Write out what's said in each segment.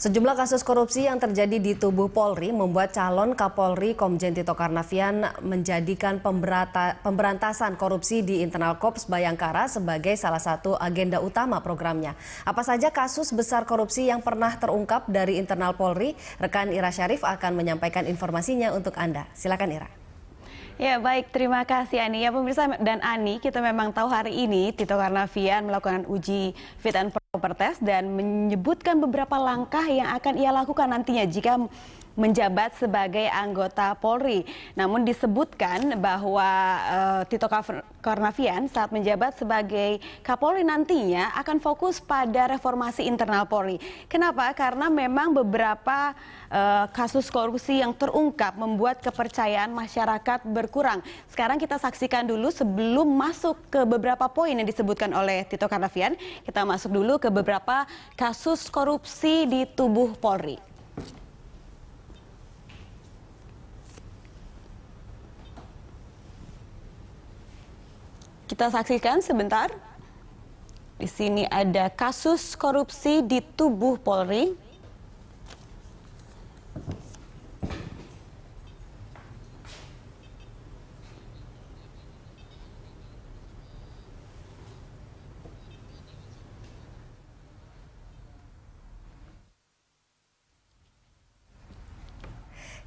Sejumlah kasus korupsi yang terjadi di tubuh Polri membuat calon Kapolri Komjen Tito Karnavian menjadikan pemberantasan korupsi di internal Korps Bayangkara sebagai salah satu agenda utama programnya. Apa saja kasus besar korupsi yang pernah terungkap dari internal Polri? Rekan Ira Syarif akan menyampaikan informasinya untuk Anda. Silakan Ira. Ya baik, terima kasih Ani. Ya pemirsa dan Ani, kita memang tahu hari ini Tito Karnavian melakukan uji fit and proper test dan menyebutkan beberapa langkah yang akan ia lakukan nantinya jika menjabat sebagai anggota Polri. Namun disebutkan bahwa Tito Karnavian saat menjabat sebagai Kapolri nantinya akan fokus pada reformasi internal Polri. Kenapa? Karena memang beberapa kasus korupsi yang terungkap membuat kepercayaan masyarakat berkurang. Sekarang kita saksikan dulu sebelum masuk ke beberapa poin yang disebutkan oleh Tito Karnavian. Kita masuk dulu ke beberapa kasus korupsi di tubuh Polri. Kita saksikan sebentar. Di sini ada kasus korupsi di tubuh Polri.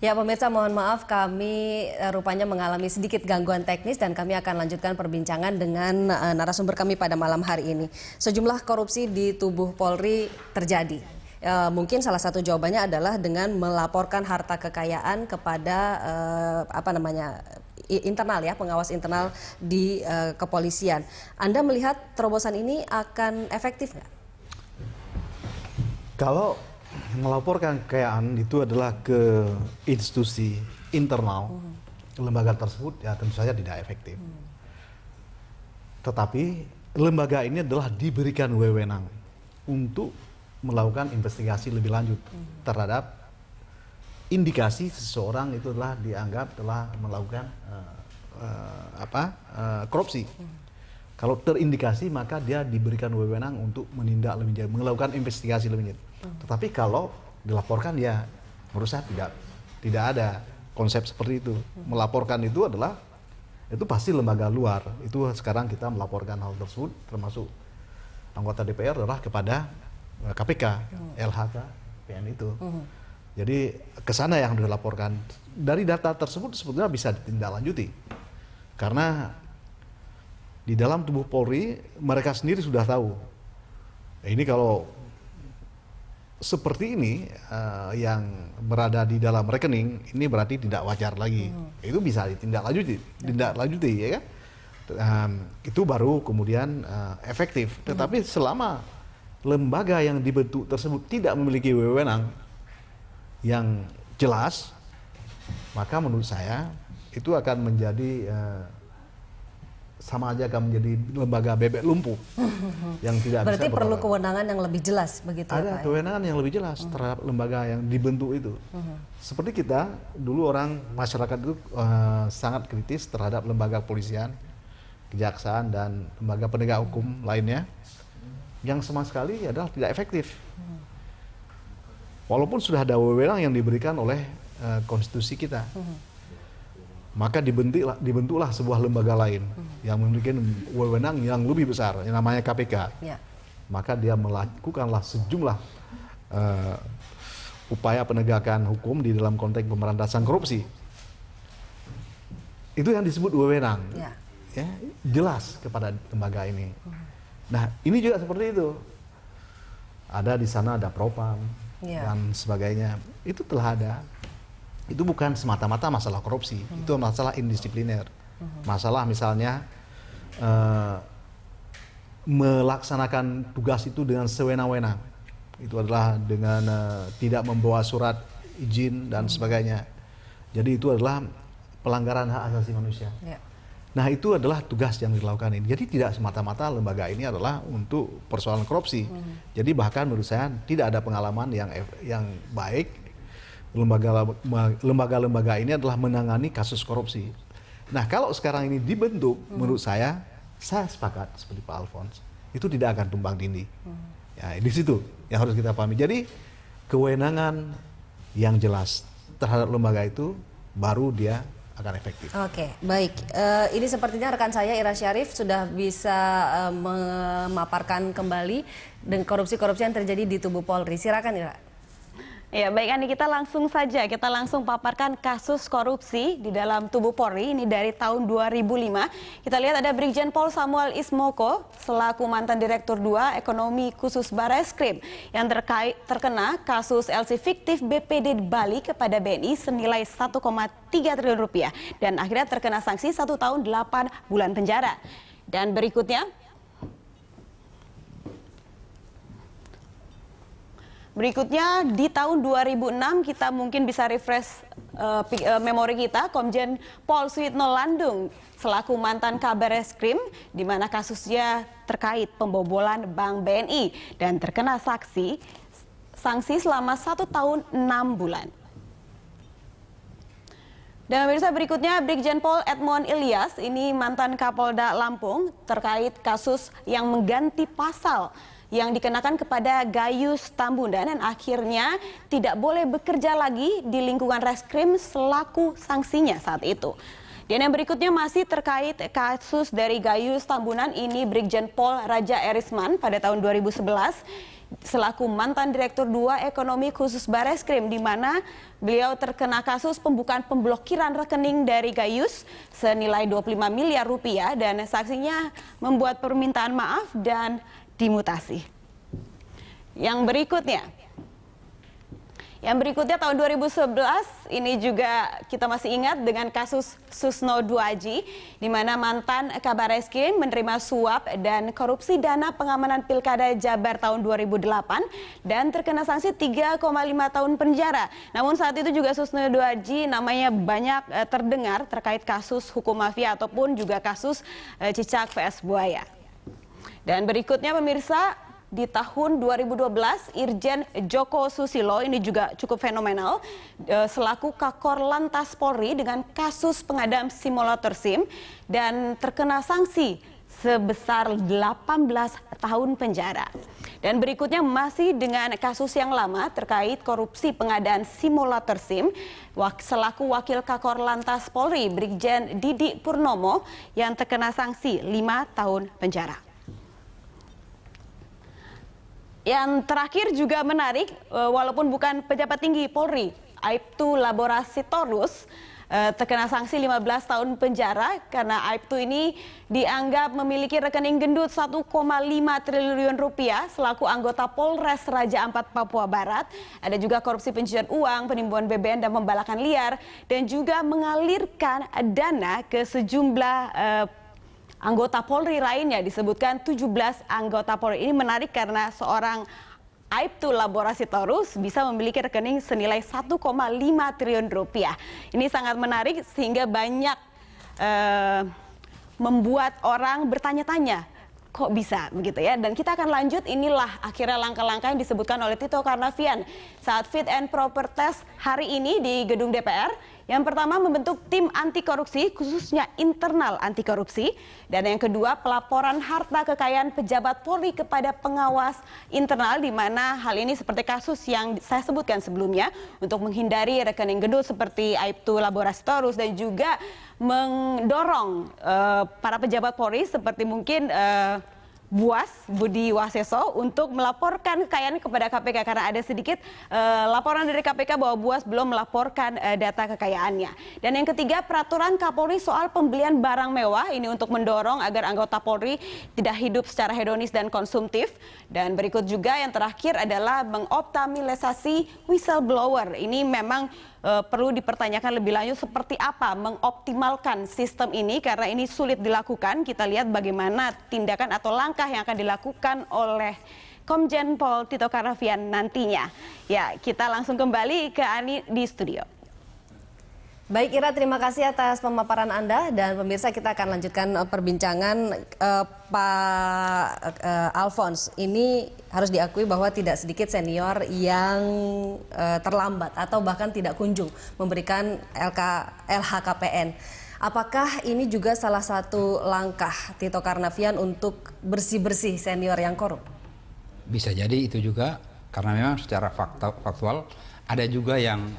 Ya pemirsa, mohon maaf kami rupanya mengalami sedikit gangguan teknis dan kami akan lanjutkan perbincangan dengan narasumber kami pada malam hari ini. Sejumlah korupsi di tubuh Polri terjadi. Mungkin salah satu jawabannya adalah dengan melaporkan harta kekayaan kepada internal ya, pengawas internal di kepolisian. Anda melihat terobosan ini akan efektif nggak? Kalau melaporkan kekayaan itu adalah ke institusi internal lembaga tersebut, ya tentu saja tidak efektif. Tetapi lembaga ini adalah diberikan wewenang untuk melakukan investigasi lebih lanjut terhadap indikasi seseorang itu telah dianggap telah melakukan korupsi. Kalau terindikasi maka dia diberikan wewenang untuk menindak lebih jauh, melakukan investigasi lebih jauh. Tetapi kalau dilaporkan ya menurut saya tidak ada konsep seperti itu. Melaporkan itu adalah itu pasti lembaga luar. Itu sekarang kita melaporkan hal tersebut termasuk anggota DPR adalah kepada KPK, LHK, PN itu. Jadi ke sana yang dilaporkan. Dari data tersebut sebetulnya bisa ditindaklanjuti. Karena di dalam tubuh Polri mereka sendiri sudah tahu. Ini kalau seperti ini yang berada di dalam rekening ini berarti tidak wajar lagi. Itu bisa ditindaklanjuti, ya kan? Itu baru kemudian efektif. Tetapi selama lembaga yang dibentuk tersebut tidak memiliki wewenang yang jelas, maka menurut saya itu akan menjadi sama aja akan menjadi lembaga bebek lumpuh yang tidak berarti bisa perlu kewenangan yang lebih jelas begitu ya, ada Pak? Kewenangan yang lebih jelas terhadap lembaga yang dibentuk itu. Seperti kita dulu orang masyarakat itu sangat kritis terhadap lembaga kepolisian, kejaksaan dan lembaga penegak hukum lainnya yang sama sekali adalah tidak efektif. Walaupun sudah ada wewenang yang diberikan oleh konstitusi kita. Maka dibentuklah sebuah lembaga lain yang memiliki wewenang yang lebih besar, yang namanya KPK. Ya. Maka dia melakukanlah sejumlah upaya penegakan hukum di dalam konteks pemberantasan korupsi. Itu yang disebut wewenang, ya, jelas kepada lembaga ini. Nah, ini juga seperti itu. Ada di sana ada propam dan sebagainya. Itu telah ada. Itu bukan semata-mata masalah korupsi, itu masalah indisipliner. Masalah misalnya melaksanakan tugas itu dengan sewenang-wenang. Itu adalah dengan tidak membawa surat izin dan sebagainya. Jadi itu adalah pelanggaran hak asasi manusia. Nah itu adalah tugas yang dilakukan ini. Jadi tidak semata-mata lembaga ini adalah untuk persoalan korupsi. Jadi bahkan menurut saya tidak ada pengalaman yang baik. Lembaga-lembaga ini adalah menangani kasus korupsi. Nah kalau sekarang ini dibentuk, menurut saya sepakat seperti Pak Alphonse, itu tidak akan tumbang tindih. Ya, di situ yang harus kita pahami. Jadi kewenangan yang jelas terhadap lembaga itu, baru dia akan efektif. Oke, baik. Ini sepertinya rekan saya Ira Syarif sudah bisa memaparkan kembali dengan korupsi-korupsi yang terjadi di tubuh Polri. Silakan Ira. Ya baik Ani, kita langsung paparkan kasus korupsi di dalam tubuh Polri ini dari tahun 2005. Kita lihat ada Brigjen Pol Samuel Ismoko selaku mantan Direktur 2 Ekonomi Khusus Barreskrim yang terkena kasus LC fiktif BPD Bali kepada BNI senilai 1,3 triliun rupiah dan akhirnya terkena sanksi 1 tahun 8 bulan penjara. Dan Berikutnya di tahun 2006 kita mungkin bisa refresh memori kita, Komjen Pol Suyitno Landung selaku mantan Kabar Eskrim di mana kasusnya terkait pembobolan Bank BNI dan terkena sanksi selama 1 tahun 6 bulan. Dan pemirsa berikutnya Brigjen Pol Edmond Ilyas, ini mantan Kapolda Lampung terkait kasus yang mengganti pasal yang dikenakan kepada Gayus Tambunan dan akhirnya tidak boleh bekerja lagi di lingkungan reskrim selaku sanksinya saat itu. Dan yang berikutnya masih terkait kasus dari Gayus Tambunan, ini Brigjen Pol Raja Erisman pada tahun 2011 selaku mantan Direktur 2 Ekonomi Khusus Barreskrim di mana beliau terkena kasus pembukaan pemblokiran rekening dari Gayus senilai 25 miliar rupiah dan saksinya membuat permintaan maaf dan dimutasi. Yang berikutnya tahun 2011 ini juga kita masih ingat dengan kasus Susno Duaji di mana mantan Kabar Eskrim menerima suap dan korupsi dana pengamanan Pilkada Jabar tahun 2008 dan terkena sanksi 3,5 tahun penjara. Namun saat itu juga Susno Duaji namanya banyak terdengar terkait kasus hukum mafia ataupun juga kasus cicak vs buaya. Dan berikutnya pemirsa, di tahun 2012 Irjen Joko Susilo ini juga cukup fenomenal selaku Kakor Lantas Polri dengan kasus pengadaan simulator SIM dan terkena sanksi sebesar 18 tahun penjara. Dan berikutnya masih dengan kasus yang lama terkait korupsi pengadaan simulator SIM selaku Wakil Kakor Lantas Polri Brigjen Didi Purnomo yang terkena sanksi 5 tahun penjara. Yang terakhir juga menarik, walaupun bukan pejabat tinggi Polri, Aibtu Laborasitorus terkena sanksi 15 tahun penjara karena Aibtu ini dianggap memiliki rekening gendut 1,5 triliun rupiah selaku anggota Polres Raja Ampat Papua Barat. Ada juga korupsi pencucian uang, penimbunan BBM dan pembalakan liar dan juga mengalirkan dana ke sejumlah anggota Polri lainnya, disebutkan 17 anggota Polri. Ini menarik karena seorang Aibtu Laborasitorus bisa memiliki rekening senilai 1,5 triliun rupiah. Ini sangat menarik sehingga banyak membuat orang bertanya-tanya, kok bisa begitu ya? Dan kita akan lanjut, inilah akhirnya langkah-langkah yang disebutkan oleh Tito Karnavian saat fit and proper test hari ini di gedung DPR. Yang pertama membentuk tim anti korupsi khususnya internal anti korupsi dan yang kedua pelaporan harta kekayaan pejabat Polri kepada pengawas internal di mana hal ini seperti kasus yang saya sebutkan sebelumnya untuk menghindari rekening gendut seperti Aibtu Laborasitorus dan juga mendorong para pejabat Polri seperti mungkin Buas Budi Waseso untuk melaporkan kekayaannya kepada KPK karena ada sedikit laporan dari KPK bahwa Buas belum melaporkan data kekayaannya. Dan yang ketiga peraturan Kapolri soal pembelian barang mewah ini untuk mendorong agar anggota Polri tidak hidup secara hedonis dan konsumtif. Dan berikut juga yang terakhir adalah mengoptimalisasi whistleblower. Ini memang perlu dipertanyakan lebih lanjut seperti apa mengoptimalkan sistem ini karena ini sulit dilakukan. Kita lihat bagaimana tindakan atau langkah yang akan dilakukan oleh Komjen Pol Tito Karnavian nantinya. Ya, kita langsung kembali ke Ani di studio. Baik Ira, terima kasih atas pemaparan Anda dan pemirsa kita akan lanjutkan perbincangan Pak Alphonse. Ini harus diakui bahwa tidak sedikit senior yang terlambat atau bahkan tidak kunjung memberikan LHKPN. Apakah ini juga salah satu langkah Tito Karnavian untuk bersih-bersih senior yang korup? Bisa jadi itu juga Karena memang secara faktual ada juga yang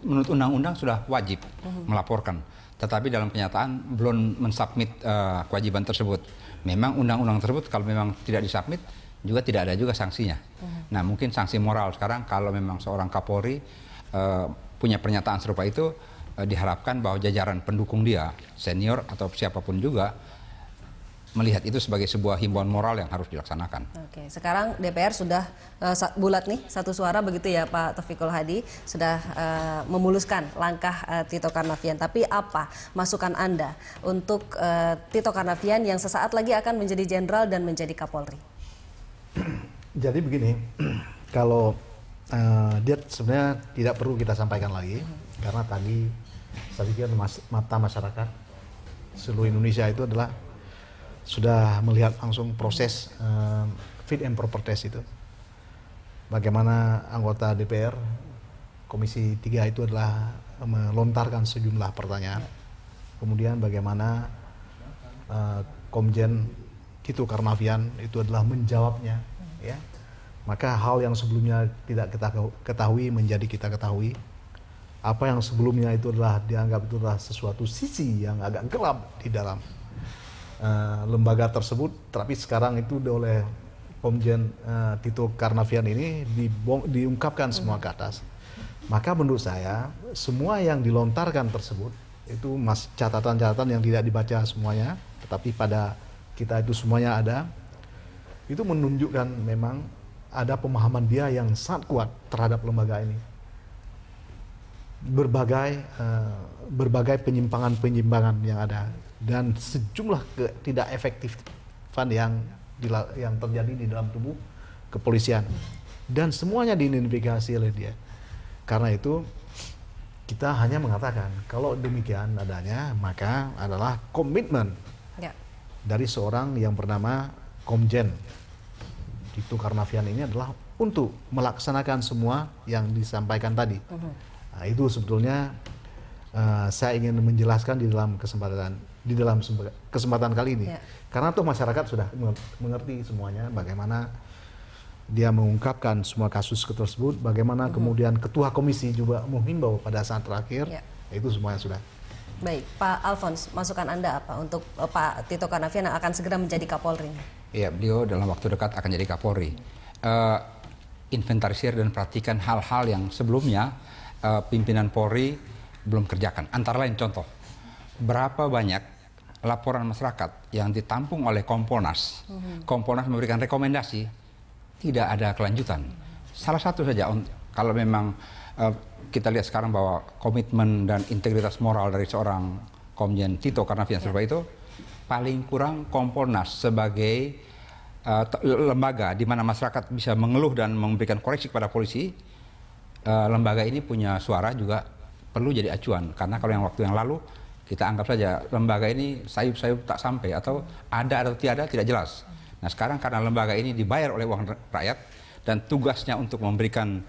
menurut undang-undang sudah wajib melaporkan, tetapi dalam kenyataan belum mensubmit kewajiban tersebut. Memang undang-undang tersebut kalau memang tidak disubmit juga tidak ada juga sanksinya. Nah, mungkin sanksi moral sekarang kalau memang seorang Kapolri punya pernyataan serupa itu, diharapkan bahwa jajaran pendukung dia, senior atau siapapun juga, melihat itu sebagai sebuah himbauan moral yang harus dilaksanakan. Oke, sekarang DPR sudah bulat nih, satu suara begitu ya Pak Taufikul Hadi, sudah memuluskan langkah Tito Karnavian. Tapi apa masukan Anda untuk Tito Karnavian yang sesaat lagi akan menjadi jenderal dan menjadi Kapolri? Jadi begini, kalau dia sebenarnya tidak perlu kita sampaikan lagi, karena tadi saya pikir mata masyarakat seluruh Indonesia itu adalah sudah melihat langsung proses fit and proper test itu. Bagaimana anggota DPR Komisi 3 itu adalah melontarkan sejumlah pertanyaan. Kemudian bagaimana Komjen Tito Karnavian itu adalah menjawabnya, ya. Maka hal yang sebelumnya tidak kita ketahui menjadi kita ketahui. Apa yang sebelumnya itu adalah dianggap itu adalah sesuatu sisi yang agak gelap di dalam lembaga tersebut, tapi sekarang itu oleh Komjen Tito Karnavian ini diungkapkan semua ke atas. Maka menurut saya semua yang dilontarkan tersebut itu masih catatan-catatan yang tidak dibaca semuanya, tetapi pada kita itu semuanya ada. Itu menunjukkan memang ada pemahaman dia yang sangat kuat terhadap lembaga ini. Berbagai penyimpangan-penyimpangan yang ada dan sejumlah tidak efektifan yang terjadi di dalam tubuh kepolisian, dan semuanya diidentifikasi oleh dia. Karena itu kita hanya mengatakan kalau demikian adanya, maka adalah komitmen dari seorang yang bernama Komjen Tito Karnavian ini adalah untuk melaksanakan semua yang disampaikan tadi. Nah, itu sebetulnya saya ingin menjelaskan di dalam kesempatan kali ini, karena tuh masyarakat sudah mengerti semuanya bagaimana dia mengungkapkan semua kasus tersebut, bagaimana kemudian ketua komisi juga menghimbau pada saat terakhir, itu semuanya sudah. Baik, Pak Alphonse, masukan Anda apa untuk Pak Tito Karnavian yang akan segera menjadi Kapolri? Iya, beliau dalam waktu dekat akan jadi Kapolri. Inventarisir dan perhatikan hal-hal yang sebelumnya pimpinan Polri belum kerjakan. Antara lain contoh, berapa banyak laporan masyarakat yang ditampung oleh Kompolnas. Kompolnas memberikan rekomendasi, tidak ada kelanjutan. Salah satu saja, kalau memang kita lihat sekarang bahwa komitmen dan integritas moral dari seorang Komjen Tito Karnavian seperti itu, paling kurang Kompolnas sebagai lembaga di mana masyarakat bisa mengeluh dan memberikan koreksi kepada polisi, lembaga ini punya suara juga perlu jadi acuan. Karena kalau yang waktu yang lalu kita anggap saja lembaga ini sayup-sayup tak sampai, atau ada atau tiada tidak jelas. Nah, sekarang karena lembaga ini dibayar oleh uang rakyat dan tugasnya untuk memberikan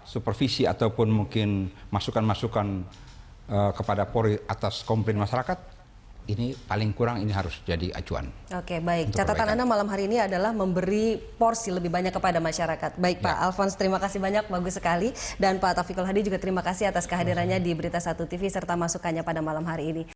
supervisi ataupun mungkin masukan-masukan kepada Polri atas komplain masyarakat, ini paling kurang ini harus jadi acuan. Oke, baik. Catatan Anda malam hari ini adalah memberi porsi lebih banyak kepada masyarakat. Baik, Pak Alphonse, terima kasih banyak, bagus sekali. Dan Pak Taufikul Hadi juga terima kasih atas kehadirannya di Berita 1 TV serta masukannya pada malam hari ini.